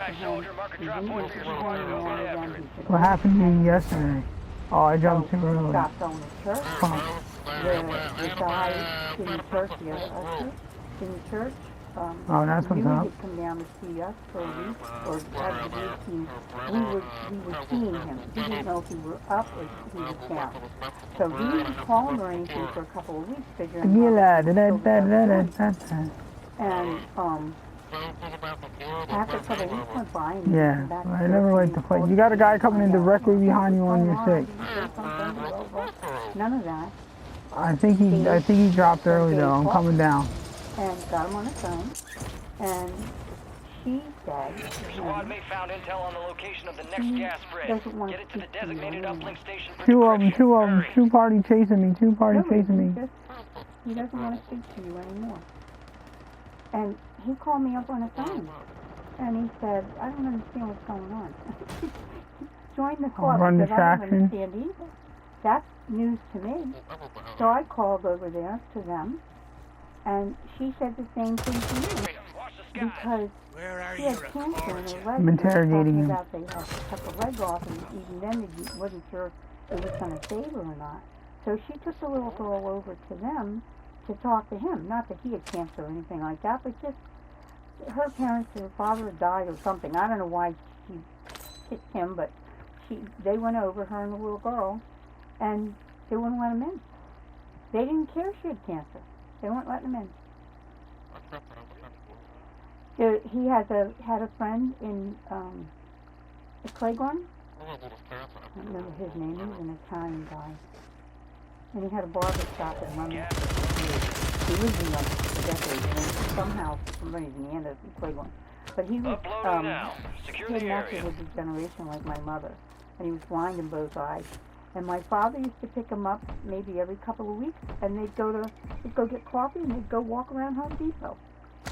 to him. He didn't listen to any of them. What happened to you yesterday? Oh, I jumped too early. Stopped going to church. Huh. The guy in the church, the usher in the church, Oh, that's what's knew up. he'd come down to see us for a week, or out of the week we were seeing him. He didn't know if he were up or if he was down. So he didn't call him or anything for a couple of weeks, figuring and after a couple of weeks went by and yeah, he came back I never like to fight. You got a guy coming in directly behind you on your six. None of that. I think he dropped early though. I'm coming down. And got him on the phone, and she said, Squad mate found intel on the location of the next gas spread. Get it to the designated uplink station for Two of them, two party chasing me, He doesn't want to speak to you anymore. And he called me up on the phone, and he said, I don't understand what's going on. Join the club, run because I don't distraction. understand either. That's news to me. So I called over there to them, and she said the same thing to me, because she had cancer in her leg. I'm interrogating him. They had to cut the leg off, and even then they wasn't sure if it was going to save her or not. So she took the little girl over to them to talk to him. Not that he had cancer or anything like that, but just her parents, her father had died or something. I don't know why she picked him, but they went over, her and the little girl, and they wouldn't let him in. They didn't care she had cancer. They weren't letting him in. He had a friend in the Claiborne. I don't remember his name. He was an Italian guy. And he had a barber shop in London. He lived in London for decades, and somehow, for some reason, he ended up in Claiborne. But he was, he had macular degeneration like my mother, and he was blind in both eyes. And my father used to pick him up maybe every couple of weeks, and they'd go get coffee, and they'd go walk around Home Depot.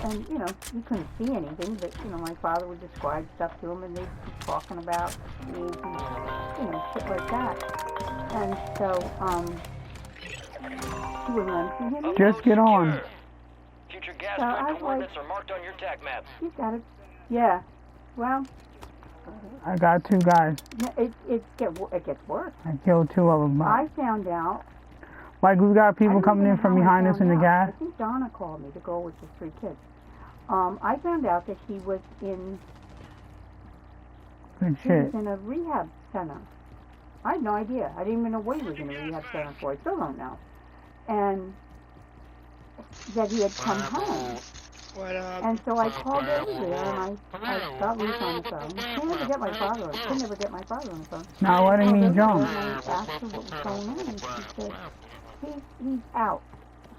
And, you couldn't see anything, but, my father would describe stuff to him, and they'd be talking about age and, shit like that. And so, he would run through him. Just get on. Future gas spread coordinates are marked on your TAC map. You got it. Yeah. Well, I got two guys. It gets worse. I killed two of them. I found out. Like, we got people coming in from behind us in the gas. I think Donna called me, the girl with the 3 kids. I found out that he was in. Good he shit. was in a rehab center. I had no idea. I didn't even know what he was in a rehab center for. I still don't know. And that he had come home. And so I called over there, and I got Ruth on the phone. I couldn't ever get my father on. Couldn't ever get my father on the phone. Not letting me jump. And I asked her what was going on, and she said, he's out.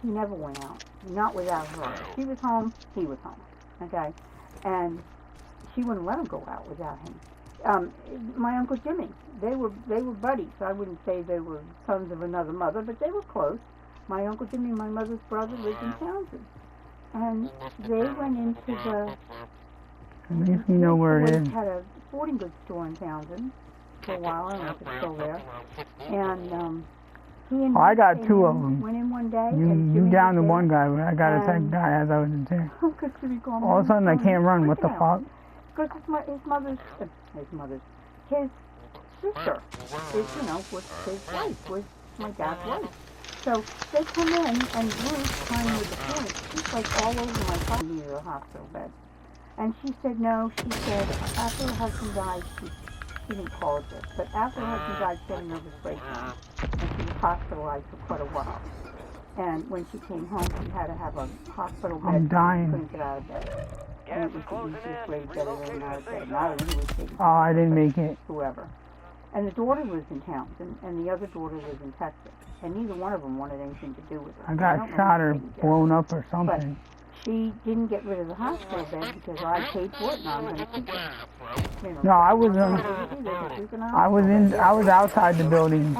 He never went out. Not without her. She was home, he was home. Okay? And she wouldn't let him go out without him. My Uncle Jimmy, they were buddies. I wouldn't say they were sons of another mother, but they were close. My Uncle Jimmy, my mother's brother, lived in Townsend. And they went into the... At least we know where it is. Had a sporting goods store in Townsend for a while. I don't know if it's still there. And he and I got two of them. Went in one day. You down to one guy, but I got a second guy as I was in there. All of a sudden I can't run. What the fuck? Because his sister, was his wife, was my dad's wife. So they come in, and Ruth, trying with the parents, she's like all over my father near a hospital bed. And she said no. She said after her husband died, she didn't call it this, but after her husband died, she had a nervous breakdown, and she was hospitalized for quite a while. And when she came home, she had to have a hospital bed. I'm dying. She couldn't get out of bed. And it was the easiest way to get her in and out of bed. Not that he was taking Oh, I didn't make it. whoever. And the daughter was in Townsend, and the other daughter was in Texas. And neither one of them wanted anything to do with her. I got shot or blown up or something. But she didn't get rid of the hospital bed because I paid for it, and I'm going to keep it. No, I was outside the building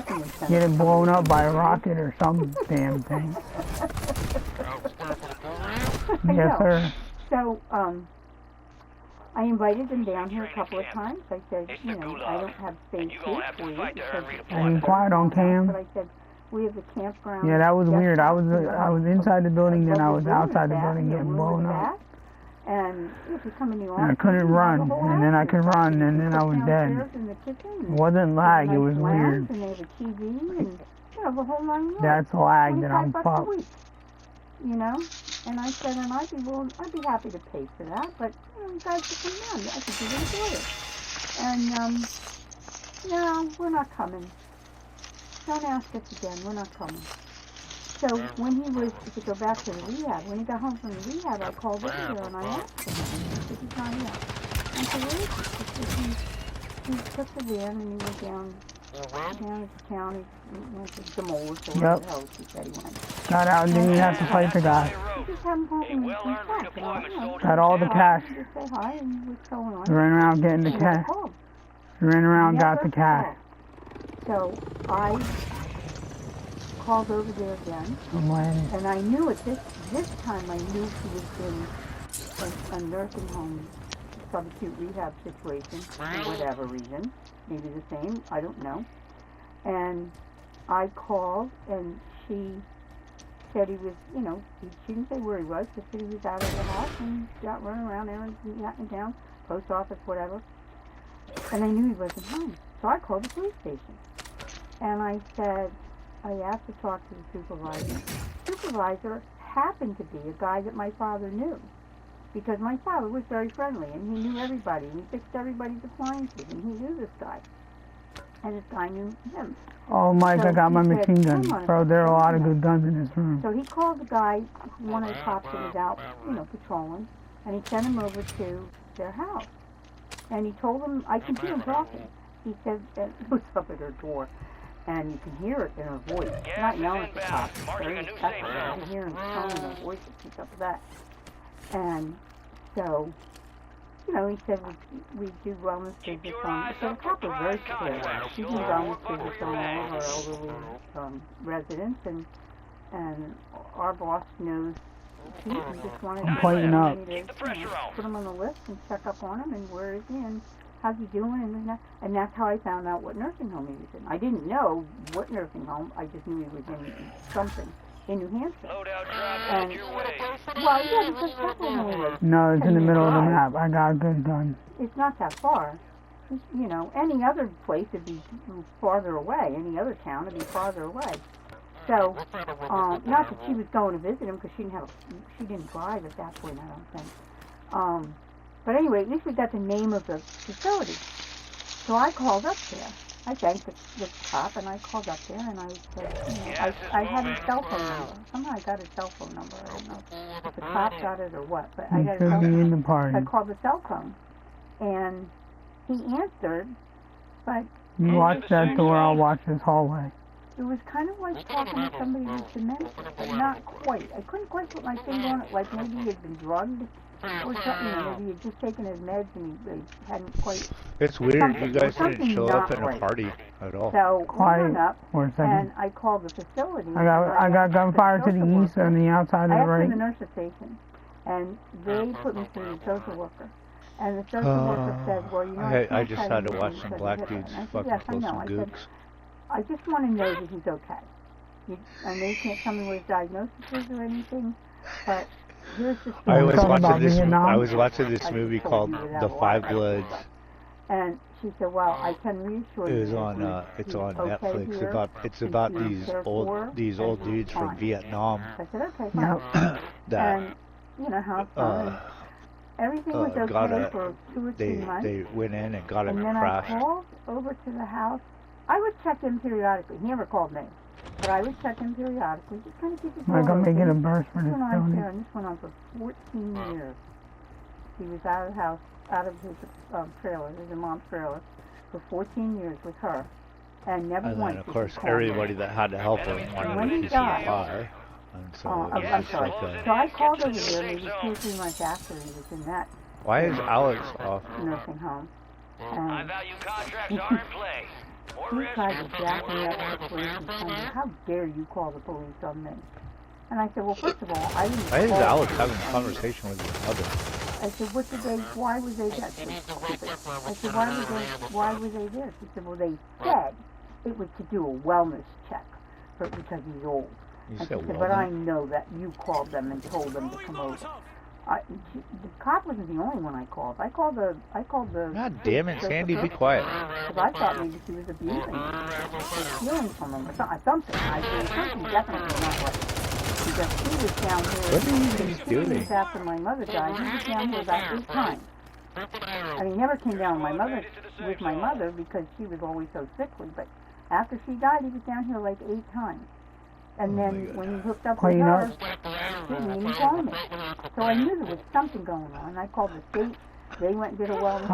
getting blown up by a rocket or some damn thing. Yes, sir. So, I invited them down here a couple of times. I said, I don't have space here for you because Are you quiet on cam? But I said, we have the campground. Yeah, that was weird. I was inside the building, then I was outside the building getting blown up. And if you come in the And office, I couldn't run, and then I could run, and then I was dead. It wasn't lag, it was weird. And they have a TV, and the whole 9 yards. That's lag that I'm $25 a fucked. week, And I said, and I'd be happy to pay for that, but you guys should come down. I think you'd enjoy it. And no, we're not coming. Don't ask us again. We're not coming. So when he was, to go back to the rehab, when he got home from the rehab, I called over there and I asked him. He said, he's not here. I said, where is he? He said, he took the van and he went down to town. He went to Demolers or whatever the hell he said he went. Got out and didn't even have to fight the guy. He just hadn't told me some cash. Got all the cash. Just say hi and what's going on. Ran around getting the cash. Ran around, got the cash. So I called over there again, and I knew at this time I knew he was in a nursing home subacute rehab situation for whatever reason, maybe the same, I don't know. And I called, and she said he was, she didn't say where he was, just said he was out of the house and got running around there and down, post office, whatever. And I knew he wasn't home, so I called the police station, and I said, I asked to talk to the supervisor. The supervisor happened to be a guy that my father knew, because my father was very friendly, and he knew everybody, and he fixed everybody's appliances, and he knew this guy, and this guy knew him. Oh, Mike, So I got my he said, machine gun. "Hang on a Bro, there are a lot of second." good guns in this room. So he called the guy, one of the cops that was out, patrolling, and he sent him over to their house. And he told him, I can hear him talking. He said, he was up at her door, and you can hear it in her voice. She's not yelling at the cops. Very respectful. You can hear him tone in her voice that she's up with that. And so, he said we do wellness visits on. So the cop was very supportive. We do wellness visits on all of our elderly residents, and our boss knows. We just wanted to pointing up. Put him on the list and check up on him and where is he and how's he doing and that's how I found out what nursing home he was in. I didn't know what nursing home. I just knew he was in something in New Hampshire. And because Temple No, it's in the middle of the map. I got a good gun. It's not that far. Any other place would be farther away. Any other town would be farther away. So, not that she was going to visit him because she didn't drive at that point, I don't think. But anyway, at least we got the name of the facility. So I called up there. I thanked the cop, and I called up there, and I said, I had his cell phone number. Somehow I got his cell phone number. I don't know if the cop got it or what, but I got his cell phone. In the party. I called the cell phone, and he answered, but You watch that door, I'll watch this hallway. it was kind of like talking to somebody who's demented, but not quite. I couldn't quite put my finger on it, like maybe he had been drugged or something, or maybe he had just taken his meds and he hadn't quite... It's weird, you guys didn't show up at a right. party at all. So we hung up, for a second. and I called the facility. I got gunfire to the east on the outside I of the asked right. the nurse's station, and they put me through the social worker. And the social worker said, well, I just had to watch some black dudes fucking kill some gooks. I just want to know that he's okay. And they can't tell me what his diagnosis is or anything, but here's the story. I was watching this movie called The Five Bloods. And she said, well, I can reassure you. It was on it's on Netflix. It's about these old dudes from Vietnam. I said, okay, fine. that and how it's going. Everything was okay for 2 or 3 months. They went in and got him and then crashed. I called over to the house. I would check him periodically. He never called me. But I would check him periodically. Just kind of keep his door Like I'm open. making a burst for this building. And this went on for 14 years. He was out of the house, out of his trailer, his mom's trailer, for 14 years with her. And never And once then, of did course, he call everybody me. that had to help him wanted when a he piece died, of the pie. And so I'm sorry. So I called over there maybe 2 or 3 months after he was in that why is Alex off? nursing home. High value contracts are in play. He tried to jack me up with the police and told me, how dare you call the police on me? And I said, well, first of all, I didn't Why is call Alex them. having a conversation with his mother? I said, why were they that stupid? I said, why were they there? She said, well, they said it was to do a wellness check because he's old. You And said she said, but I wellness? know that you called them and told them to come over. The cop wasn't the only one I called. I called the. God damn it, Sandy, be quiet. Because I thought maybe she was abusing me, stealing from him, or something. Something definitely not right. Because he was down here. What are you guys doing? Years after my mother died, he was down here about 8 times. I mean, he never came down with my mother because she was always so sickly. But after she died, he was down here like 8 times. And then when he hooked up with her, he didn't even call me. So I knew there was something going on. I called the state. They went and did a wellness check.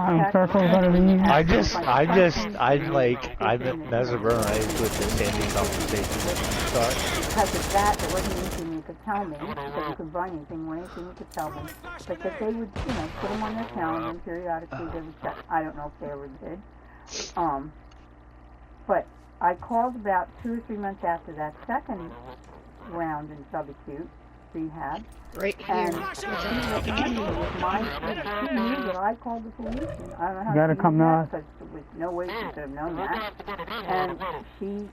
I'm mesmerized with the Sandy conversation. Sorry. Because of that, there wasn't anything you could tell me. Because you could write anything or anything you could tell me. But that they would, put them on their calendar and periodically they would check. I don't know if they ever did. But I called about 2 or 3 months after that second round in subacute rehab. Right here. And she knew that I called the police. And I don't know how you gotta come to us. because there was no way she could have known that. And she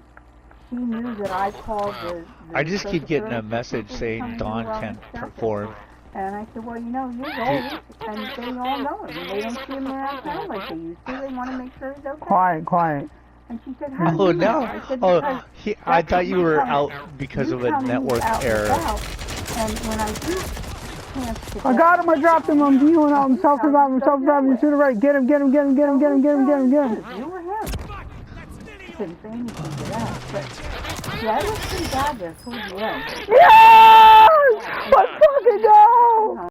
knew that I called the I just keep getting a message saying Dawn can't perform. And I said, well, you're old, and they all know him. They don't see him around town like they used to. They want to make sure he's okay. Quiet. And she said, how Oh, do you know? no. I said, Oh, I thought you were tell out me. because You of a tell me network out error. loud, and when I do chance to I got him. I dropped him. I'm dealing out. I'm self-driving to the right. Get him. You were him. She couldn't say anything to that. But, yeah, it was pretty bad there towards the end. Yes! Let's fucking go!